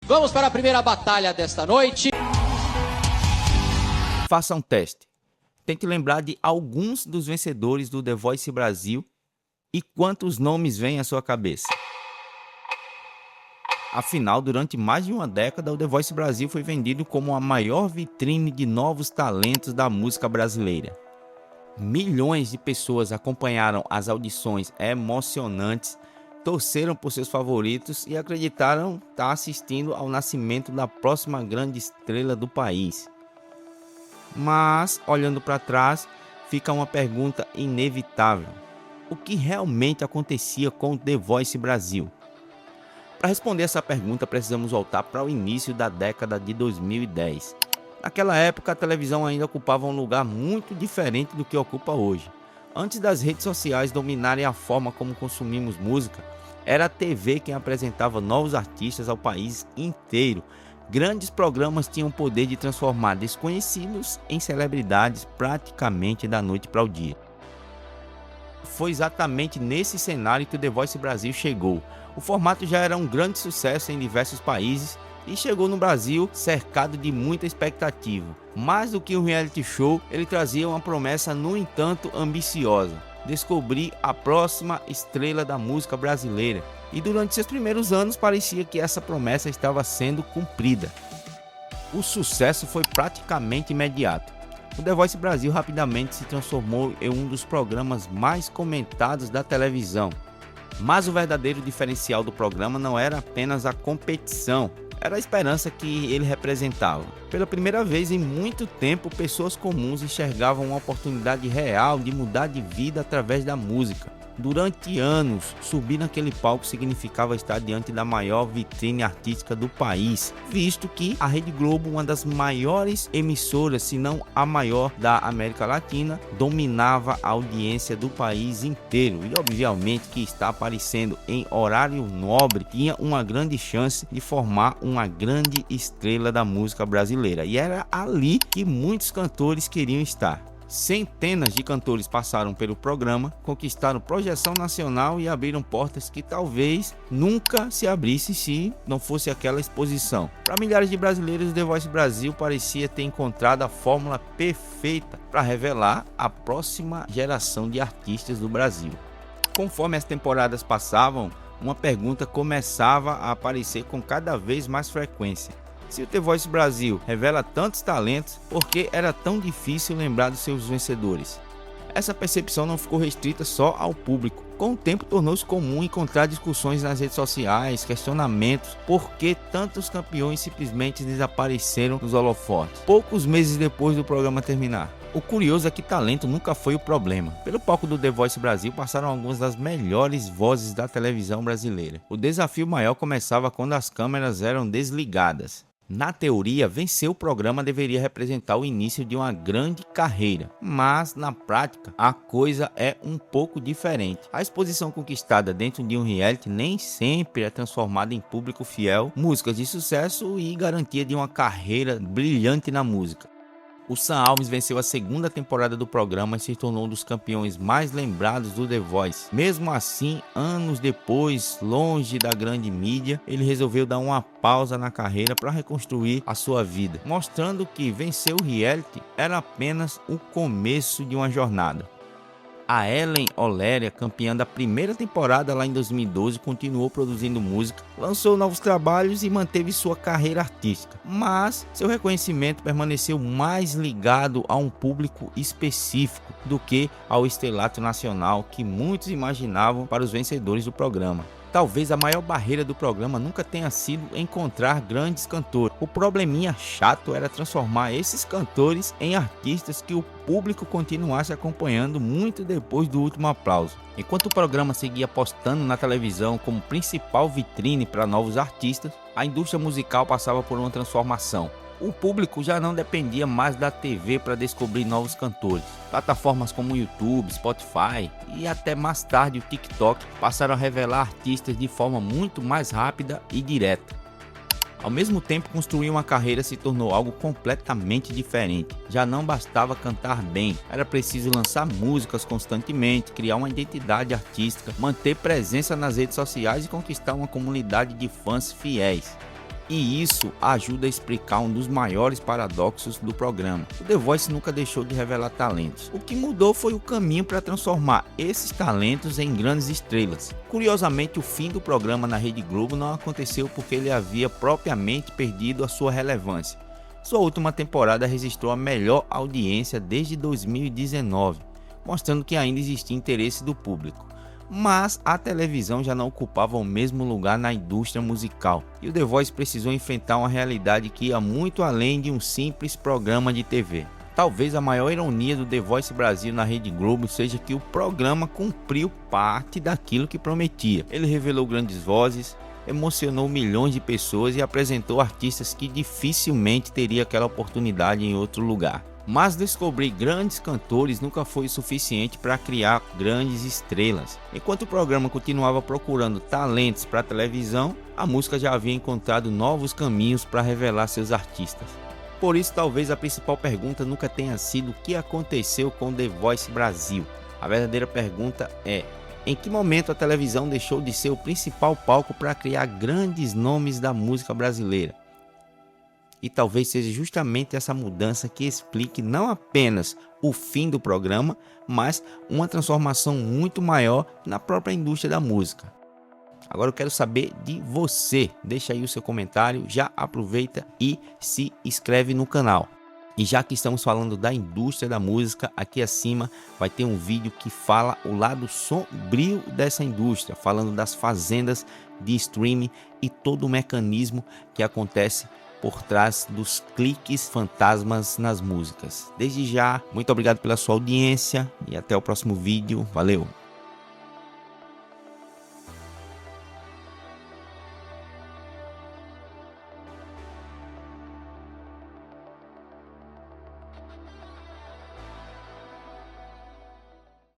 Vamos para a primeira batalha desta noite. Faça um teste. Tente lembrar de alguns dos vencedores do The Voice Brasil e quantos nomes vêm à sua cabeça. Afinal, durante mais de uma década, o The Voice Brasil foi vendido como a maior vitrine de novos talentos da música brasileira. Milhões de pessoas acompanharam as audições emocionantes, torceram por seus favoritos e acreditaram estar assistindo ao nascimento da próxima grande estrela do país. Mas, olhando para trás, fica uma pergunta inevitável: o que realmente acontecia com o The Voice Brasil? Para responder essa pergunta, precisamos voltar para o início da década de 2010. Naquela época, a televisão ainda ocupava um lugar muito diferente do que ocupa hoje. Antes das redes sociais dominarem a forma como consumimos música, era a TV quem apresentava novos artistas ao país inteiro. Grandes programas tinham o poder de transformar desconhecidos em celebridades praticamente da noite para o dia. Foi exatamente nesse cenário que o The Voice Brasil chegou. O formato já era um grande sucesso em diversos países e chegou no Brasil cercado de muita expectativa. Mais do que um reality show, ele trazia uma promessa, no entanto, ambiciosa: descobrir a próxima estrela da música brasileira. E durante seus primeiros anos parecia que essa promessa estava sendo cumprida. O sucesso foi praticamente imediato. O The Voice Brasil rapidamente se transformou em um dos programas mais comentados da televisão. Mas o verdadeiro diferencial do programa não era apenas a competição, era a esperança que ele representava. Pela primeira vez em muito tempo, pessoas comuns enxergavam uma oportunidade real de mudar de vida através da música. Durante anos, subir naquele palco significava estar diante da maior vitrine artística do país, visto que a Rede Globo, uma das maiores emissoras, se não a maior da América Latina, dominava a audiência do país inteiro. E obviamente que estar aparecendo em horário nobre tinha uma grande chance de formar uma grande estrela da música brasileira. E era ali que muitos cantores queriam estar. Centenas de cantores passaram pelo programa, conquistaram projeção nacional e abriram portas que talvez nunca se abrissem se não fosse aquela exposição. Para milhares de brasileiros, o The Voice Brasil parecia ter encontrado a fórmula perfeita para revelar a próxima geração de artistas do Brasil. Conforme as temporadas passavam, uma pergunta começava a aparecer com cada vez mais frequência: se o The Voice Brasil revela tantos talentos, por que era tão difícil lembrar dos seus vencedores? Essa percepção não ficou restrita só ao público. Com o tempo, tornou-se comum encontrar discussões nas redes sociais, questionamentos por que tantos campeões simplesmente desapareceram dos holofotes poucos meses depois do programa terminar. O curioso é que talento nunca foi o problema. Pelo palco do The Voice Brasil passaram algumas das melhores vozes da televisão brasileira. O desafio maior começava quando as câmeras eram desligadas. Na teoria, vencer o programa deveria representar o início de uma grande carreira, mas na prática a coisa é um pouco diferente. A exposição conquistada dentro de um reality nem sempre é transformada em público fiel, músicas de sucesso e garantia de uma carreira brilhante na música. O Sam Alves venceu a segunda temporada do programa e se tornou um dos campeões mais lembrados do The Voice. Mesmo assim, anos depois, longe da grande mídia, ele resolveu dar uma pausa na carreira para reconstruir a sua vida, mostrando que vencer o reality era apenas o começo de uma jornada. A Ellen Oléria, campeã da primeira temporada lá em 2012, continuou produzindo música, lançou novos trabalhos e manteve sua carreira artística. Mas seu reconhecimento permaneceu mais ligado a um público específico do que ao estrelato nacional que muitos imaginavam para os vencedores do programa. Talvez a maior barreira do programa nunca tenha sido encontrar grandes cantores. O probleminha chato era transformar esses cantores em artistas que o público continuasse acompanhando muito depois do último aplauso. Enquanto o programa seguia apostando na televisão como principal vitrine para novos artistas, a indústria musical passava por uma transformação. O público já não dependia mais da TV para descobrir novos cantores. Plataformas como o YouTube, Spotify e até mais tarde o TikTok passaram a revelar artistas de forma muito mais rápida e direta. Ao mesmo tempo, construir uma carreira se tornou algo completamente diferente. Já não bastava cantar bem, era preciso lançar músicas constantemente, criar uma identidade artística, manter presença nas redes sociais e conquistar uma comunidade de fãs fiéis. E isso ajuda a explicar um dos maiores paradoxos do programa. O The Voice nunca deixou de revelar talentos. O que mudou foi o caminho para transformar esses talentos em grandes estrelas. Curiosamente, o fim do programa na Rede Globo não aconteceu porque ele havia propriamente perdido a sua relevância. Sua última temporada registrou a melhor audiência desde 2019, mostrando que ainda existia interesse do público. Mas a televisão já não ocupava o mesmo lugar na indústria musical, e o The Voice precisou enfrentar uma realidade que ia muito além de um simples programa de TV. Talvez a maior ironia do The Voice Brasil na Rede Globo seja que o programa cumpriu parte daquilo que prometia. Ele revelou grandes vozes, emocionou milhões de pessoas e apresentou artistas que dificilmente teria aquela oportunidade em outro lugar. Mas descobrir grandes cantores nunca foi o suficiente para criar grandes estrelas. Enquanto o programa continuava procurando talentos para a televisão, a música já havia encontrado novos caminhos para revelar seus artistas. Por isso, talvez a principal pergunta nunca tenha sido o que aconteceu com The Voice Brasil. A verdadeira pergunta é: em que momento a televisão deixou de ser o principal palco para criar grandes nomes da música brasileira? E talvez seja justamente essa mudança que explique não apenas o fim do programa, mas uma transformação muito maior na própria indústria da música. Agora eu quero saber de você. Deixa aí o seu comentário, já aproveita e se inscreve no canal. E já que estamos falando da indústria da música, aqui acima vai ter um vídeo que fala o lado sombrio dessa indústria, falando das fazendas de streaming e todo o mecanismo que acontece por trás dos cliques fantasmas nas músicas. Desde já, muito obrigado pela sua audiência e até o próximo vídeo. Valeu!